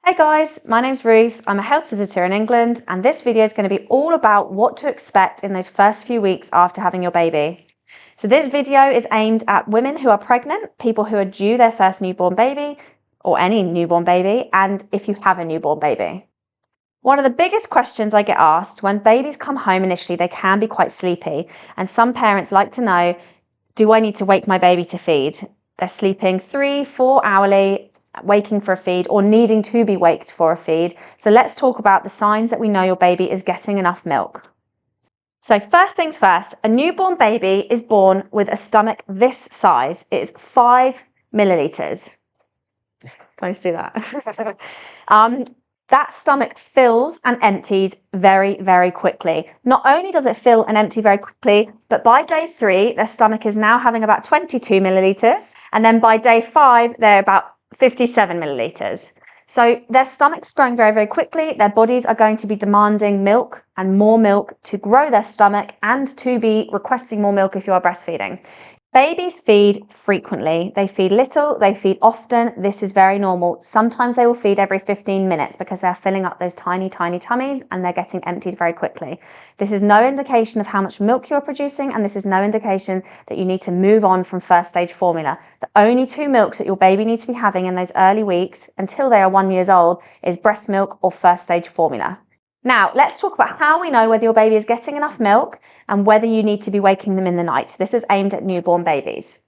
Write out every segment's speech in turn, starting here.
Hey guys, my name's Ruth. I'm a health visitor in England, and this video is going to be all about what to expect in those first few weeks after having your baby. So this video is aimed at women who are pregnant, people who are due their first newborn baby, or any newborn baby, and if you have a newborn baby. One of the biggest questions I get asked when babies come home initially, they can be quite sleepy, and some parents like to know, do I need to wake my baby to feed? They're sleeping 3-4 hourly, waking for a feed, or needing to be waked for a feed. So let's talk about the signs that we know your baby is getting enough milk. So first things first, a newborn baby is born with a stomach this size. It is 5 milliliters. Close to that. That stomach fills and empties very, very quickly. Not only does it fill and empty very quickly, but by day 3, their stomach is now having about 22 milliliters. And then by day 5, they're about 57 milliliters. So their stomach's growing very, very quickly. Their bodies are going to be demanding milk and more milk to grow their stomach and to be requesting more milk if you are breastfeeding. Babies feed frequently. They feed little, they feed often. This is very normal. Sometimes they will feed every 15 minutes because they're filling up those tiny, tiny tummies and they're getting emptied very quickly. This is no indication of how much milk you're producing, and this is no indication that you need to move on from first stage formula. The only 2 milks that your baby needs to be having in those early weeks until they are 1 year old is breast milk or first stage formula. Now, let's talk about how we know whether your baby is getting enough milk and whether you need to be waking them in the night. This is aimed at newborn babies.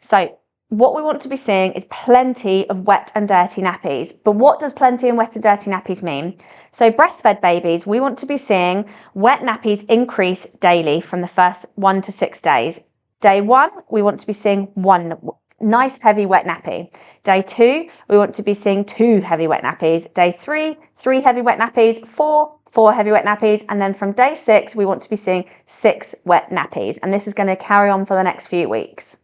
So what we want to be seeing is plenty of wet and dirty nappies. But what does plenty and wet and dirty nappies mean? So breastfed babies, we want to be seeing wet nappies increase daily from the first 1 to 6 days. Day 1, we want to be seeing 1 nice heavy wet nappy. Day 2, we want to be seeing 2 heavy wet nappies. Day 3, 3 heavy wet nappies. 4 heavy wet nappies. And then from day 6, we want to be seeing 6 wet nappies. And this is going to carry on for the next few weeks.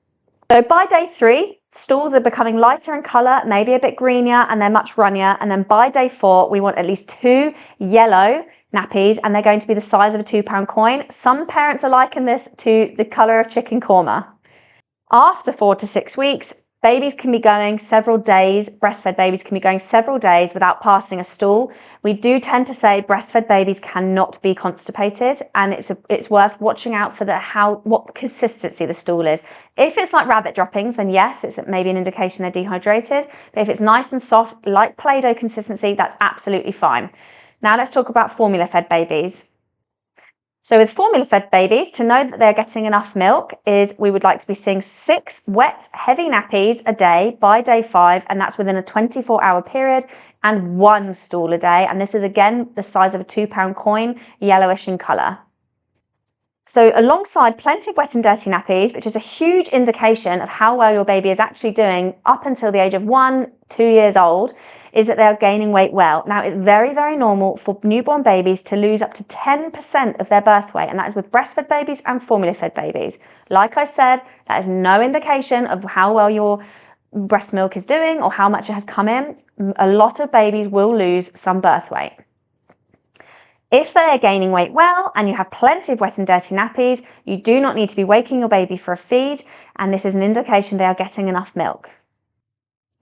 So by day 3, stools are becoming lighter in colour, maybe a bit greenier, and they're much runnier. And then by day 4, we want at least 2 yellow nappies, and they're going to be the size of a £2 coin. Some parents are liking this to the colour of chicken korma. After 4 to 6 weeks, babies can be going several days, breastfed babies can be going several days without passing a stool. We do tend to say breastfed babies cannot be constipated, and it's worth watching out for what consistency the stool is. If it's like rabbit droppings, then yes, it's maybe an indication they're dehydrated. But if it's nice and soft, like Play-Doh consistency, that's absolutely fine. Now let's talk about formula-fed babies. So with formula-fed babies, to know that they're getting enough milk is we would like to be seeing 6 wet, heavy nappies a day by day 5, and that's within a 24-hour period, and 1 stool a day. And this is again the size of a £2 coin, yellowish in colour. So alongside plenty of wet and dirty nappies, which is a huge indication of how well your baby is actually doing up until the age of 1-2 years old, is that they are gaining weight well. Now, it's very, very normal for newborn babies to lose up to 10% of their birth weight, and that is with breastfed babies and formula-fed babies. Like I said, that is no indication of how well your breast milk is doing or how much it has come in. A lot of babies will lose some birth weight. If they are gaining weight well and you have plenty of wet and dirty nappies, you do not need to be waking your baby for a feed, and this is an indication they are getting enough milk.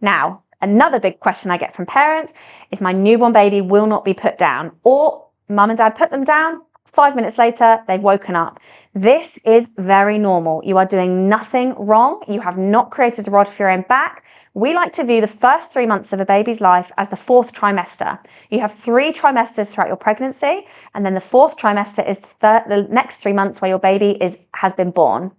Now, another big question I get from parents is my newborn baby will not be put down, or mum and dad put them down, 5 minutes later, they've woken up. This is very normal. You are doing nothing wrong. You have not created a rod for your own back. We like to view the first 3 months of a baby's life as the 4th trimester. You have 3 trimesters throughout your pregnancy, and then the 4th trimester is the next 3 months where your baby has been born.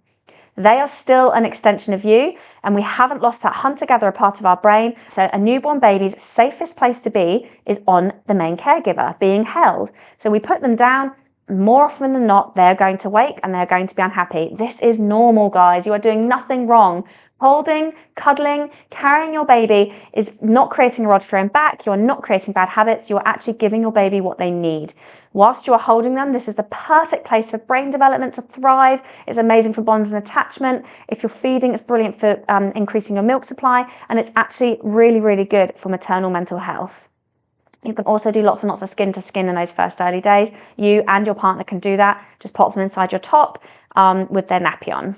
They are still an extension of you, and we haven't lost that hunter-gatherer part of our brain. So a newborn baby's safest place to be is on the main caregiver, being held. So we put them down. More often than not, they're going to wake and they're going to be unhappy. This is normal, guys. You are doing nothing wrong. Holding, cuddling, carrying your baby is not creating a rod for your own back. You are not creating bad habits. You are actually giving your baby what they need. Whilst you are holding them, this is the perfect place for brain development to thrive. It's amazing for bonds and attachment. If you're feeding, it's brilliant for increasing your milk supply. And it's actually really, really good for maternal mental health. You can also do lots and lots of skin to skin in those first early days. You and your partner can do that. Just pop them inside your top with their nappy on.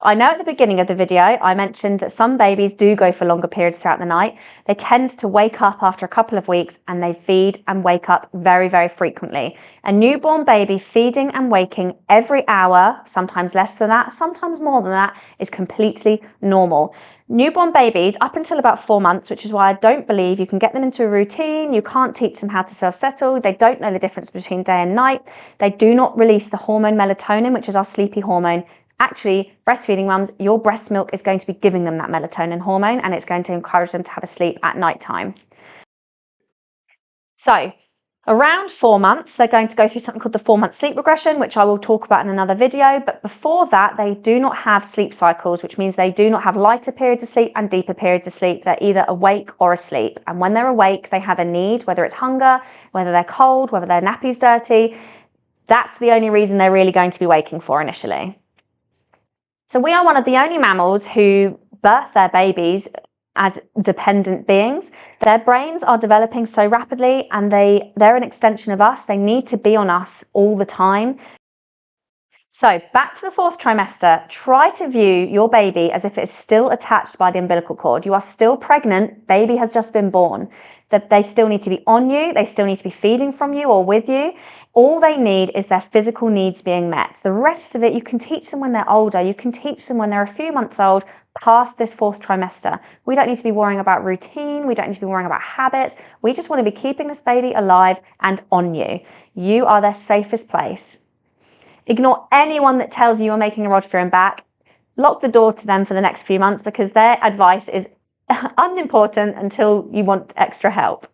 I know at the beginning of the video, I mentioned that some babies do go for longer periods throughout the night. They tend to wake up after a couple of weeks and they feed and wake up very, very frequently. A newborn baby feeding and waking every hour, sometimes less than that, sometimes more than that, is completely normal. Newborn babies, up until about 4 months, which is why I don't believe you can get them into a routine, you can't teach them how to self-settle, they don't know the difference between day and night, they do not release the hormone melatonin, which is our sleepy hormone. Actually, breastfeeding mums, your breast milk is going to be giving them that melatonin hormone and it's going to encourage them to have a sleep at night time. So around 4 months, they're going to go through something called the 4-month sleep regression, which I will talk about in another video. But before that, they do not have sleep cycles, which means they do not have lighter periods of sleep and deeper periods of sleep. They're either awake or asleep. And when they're awake, they have a need, whether it's hunger, whether they're cold, whether their nappy's dirty. That's the only reason they're really going to be waking for initially. So we are one of the only mammals who birth their babies as dependent beings. Their brains are developing so rapidly and they're an extension of us. They need to be on us all the time. So back to the 4th trimester, try to view your baby as if it's still attached by the umbilical cord. You are still pregnant, baby has just been born. That they still need to be on you, they still need to be feeding from you or with you. All they need is their physical needs being met. The rest of it, you can teach them when they're older, you can teach them when they're a few months old, past this 4th trimester. We don't need to be worrying about routine, we don't need to be worrying about habits. We just want to be keeping this baby alive and on you. You are their safest place. Ignore anyone that tells you you're making a rod for him back. Lock the door to them for the next few months because their advice is unimportant until you want extra help.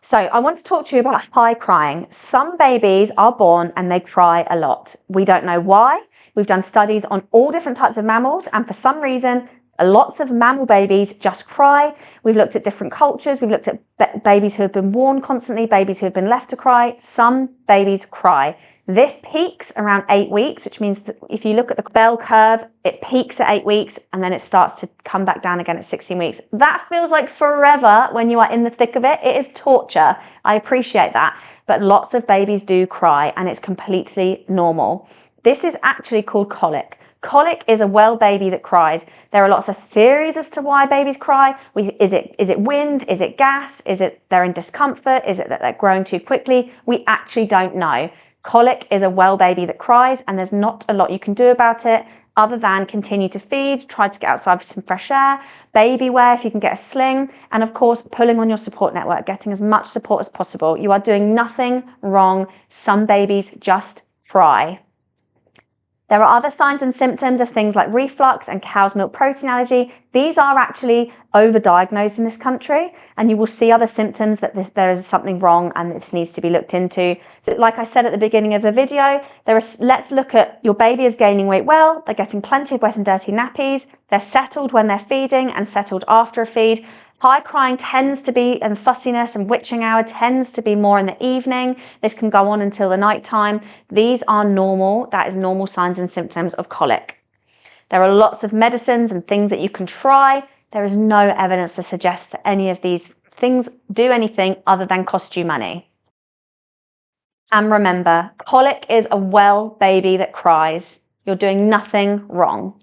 So I want to talk to you about high crying. Some babies are born and they cry a lot. We don't know why. We've done studies on all different types of mammals and for some reason, lots of mammal babies just cry. We've looked at different cultures. We've looked at babies who have been worn constantly, babies who have been left to cry. Some babies cry. This peaks around 8 weeks, which means that if you look at the bell curve, it peaks at 8 weeks and then it starts to come back down again at 16 weeks. That feels like forever when you are in the thick of it. It is torture. I appreciate that. But lots of babies do cry and it's completely normal. This is actually called colic. Colic is a well baby that cries. There are lots of theories as to why babies cry. Is it wind? Is it gas? Is it they're in discomfort? Is it that they're growing too quickly? We actually don't know. Colic is a well baby that cries and there's not a lot you can do about it other than continue to feed, try to get outside for some fresh air, baby wear if you can get a sling, and of course pulling on your support network, getting as much support as possible. You are doing nothing wrong. Some babies just cry. There are other signs and symptoms of things like reflux and cow's milk protein allergy. These are actually overdiagnosed in this country, and you will see other symptoms that there is something wrong and this needs to be looked into. So like I said at the beginning of the video, let's look at your baby is gaining weight well, they're getting plenty of wet and dirty nappies, they're settled when they're feeding and settled after a feed. High crying tends to be, and fussiness and witching hour tends to be more in the evening. This can go on until the night time. These are normal. That is normal signs and symptoms of colic. There are lots of medicines and things that you can try. There is no evidence to suggest that any of these things do anything other than cost you money. And remember, colic is a well baby that cries. You're doing nothing wrong.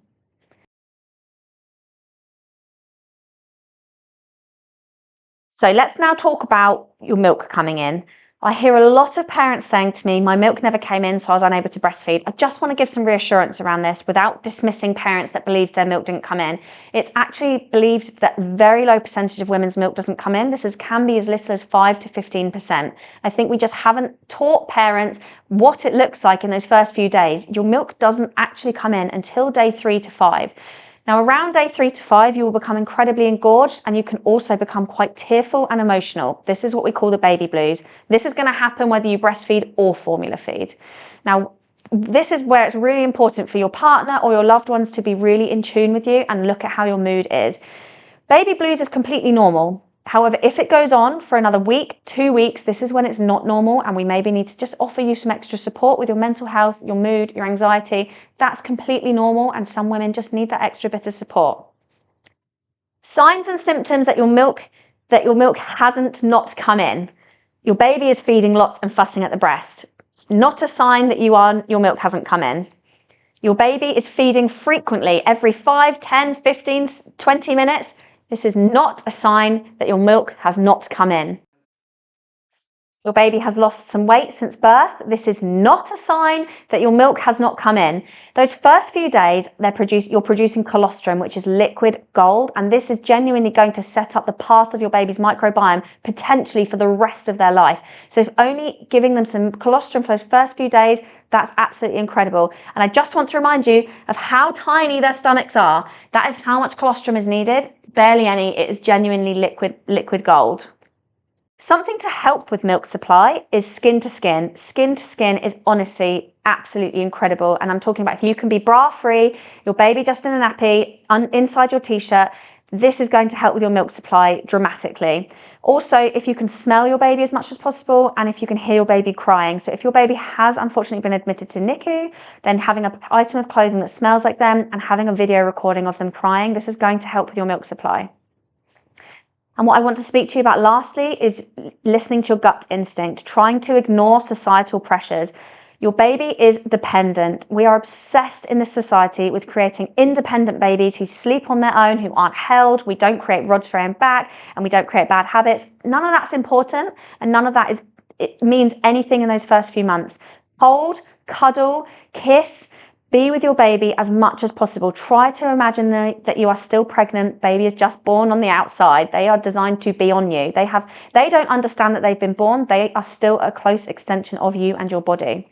So let's now talk about your milk coming in. I hear a lot of parents saying to me, my milk never came in, so I was unable to breastfeed. I just want to give some reassurance around this without dismissing parents that believe their milk didn't come in. It's actually believed that a very low percentage of women's milk doesn't come in. This can be as little as 5 to 15%. I think we just haven't taught parents what it looks like in those first few days. Your milk doesn't actually come in until day 3 to 5. Now, around day 3 to 5, you will become incredibly engorged and you can also become quite tearful and emotional. This is what we call the baby blues. This is going to happen whether you breastfeed or formula feed. Now, this is where it's really important for your partner or your loved ones to be really in tune with you and look at how your mood is. Baby blues is completely normal. However, if it goes on for another week, 2 weeks, this is when it's not normal and we maybe need to just offer you some extra support with your mental health, your mood, your anxiety. That's completely normal and some women just need that extra bit of support. Signs and symptoms that your milk hasn't not come in. Your baby is feeding lots and fussing at the breast. Not a sign that your milk hasn't come in. Your baby is feeding frequently, every 5, 10, 15, 20 minutes. This is not a sign that your milk has not come in. Your baby has lost some weight since birth. This is not a sign that your milk has not come in. Those first few days, you're producing colostrum, which is liquid gold, and this is genuinely going to set up the path of your baby's microbiome, potentially for the rest of their life. So if only giving them some colostrum for those first few days, that's absolutely incredible. And I just want to remind you of how tiny their stomachs are. That is how much colostrum is needed. Barely any. It is genuinely liquid gold. Something to help with milk supply is skin to skin. Skin to skin is honestly absolutely incredible. And I'm talking about if you can be bra free, your baby just in a nappy, inside your t-shirt, this is going to help with your milk supply dramatically. Also, if you can smell your baby as much as possible and if you can hear your baby crying. So if your baby has unfortunately been admitted to NICU, then having an item of clothing that smells like them and having a video recording of them crying, this is going to help with your milk supply. And what I want to speak to you about lastly is listening to your gut instinct, trying to ignore societal pressures. Your baby is dependent. We are obsessed in this society with creating independent babies who sleep on their own, who aren't held. We don't create rods for their back and we don't create bad habits. None of that's important and none of that means anything in those first few months. Hold, cuddle, kiss, be with your baby as much as possible. Try to imagine that you are still pregnant. Baby is just born on the outside. They are designed to be on you. They don't understand that they've been born. They are still a close extension of you and your body.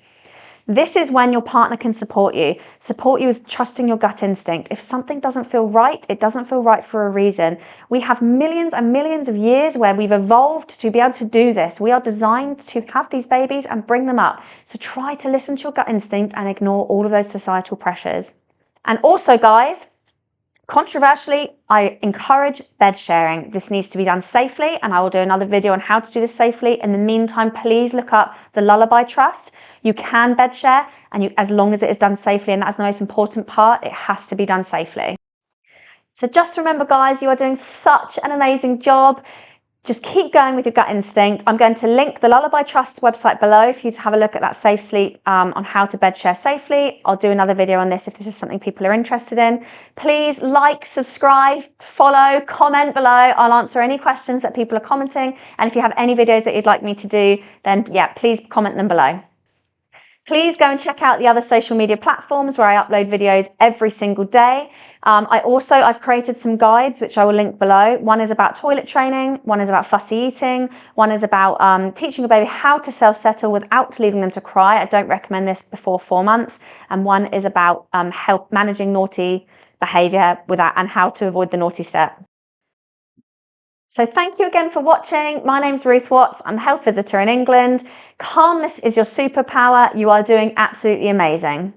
This is when your partner can support you with trusting your gut instinct. If something doesn't feel right, it doesn't feel right for a reason. We have millions and millions of years where we've evolved to be able to do this. We are designed to have these babies and bring them up. So try to listen to your gut instinct and ignore all of those societal pressures. And also, guys, controversially, I encourage bed sharing. This needs to be done safely, and I will do another video on how to do this safely. In the meantime, please look up the Lullaby Trust. You can bed share, and as long as it is done safely, and that's the most important part, it has to be done safely. So just remember, guys, you are doing such an amazing job. Just keep going with your gut instinct. I'm going to link the Lullaby Trust website below for you to have a look at that safe sleep on how to bed share safely. I'll do another video on this if this is something people are interested in. Please like, subscribe, follow, comment below. I'll answer any questions that people are commenting. And if you have any videos that you'd like me to do, then yeah, please comment them below. Please go and check out the other social media platforms where I upload videos every single day. I've created some guides, which I will link below. One is about toilet training, one is about fussy eating, one is about teaching a baby how to self-settle without leaving them to cry. I don't recommend this before 4 months. And one is about help managing naughty behaviour and how to avoid the naughty step. So thank you again for watching. My name's Ruth Watts. I'm the health visitor in England. Calmness is your superpower. You are doing absolutely amazing.